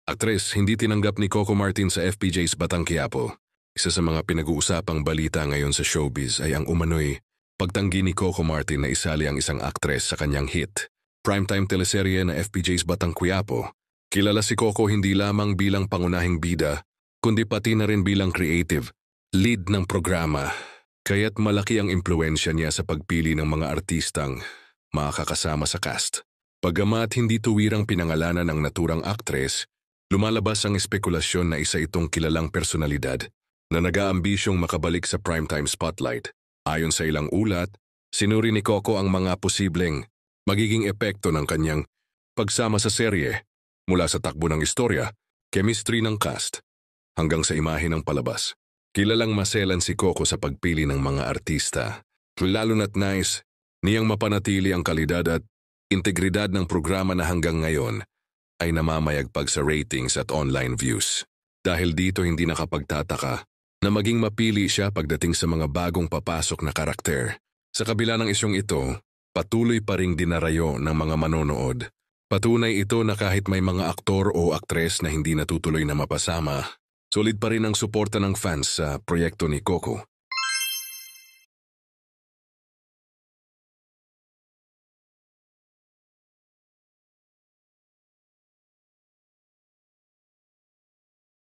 Aktres, hindi tinanggap ni Coco Martin sa FPJ's Batang Quiapo. Isa sa mga pinag-uusapang balita ngayon sa showbiz ay ang umano'y pagtanggi ni Coco Martin na isali ang isang aktres sa kanyang hit, primetime teleserye na FPJ's Batang Quiapo. Kilala si Coco hindi lamang bilang pangunahing bida, kundi pati na rin bilang creative, lead ng programa. Kaya't malaki ang impluensya niya sa pagpili ng mga artistang makakasama sa cast. Bagamat hindi tuwirang pinangalanan ng naturang aktres, lumalabas ang espekulasyon na isa itong kilalang personalidad na nag-aambisyong makabalik sa primetime spotlight. Ayon sa ilang ulat, sinuri ni Coco ang mga posibleng magiging epekto ng kanyang pagsama sa serye mula sa takbo ng istorya, chemistry ng cast, hanggang sa imahe ng palabas. Kilalang maselan si Coco sa pagpili ng mga artista, lalo na't nais niyang mapanatili ang kalidad at integridad ng programa na hanggang ngayon ay namamayagpag sa ratings at online views. Dahil dito hindi nakapagtataka na maging mapili siya pagdating sa mga bagong papasok na karakter. Sa kabila ng isyong ito, patuloy pa ring dinarayo ng mga manonood. Patunay ito na kahit may mga aktor o aktres na hindi natutuloy na mapasama, solid pa rin ang suporta ng fans sa proyekto ni Coco.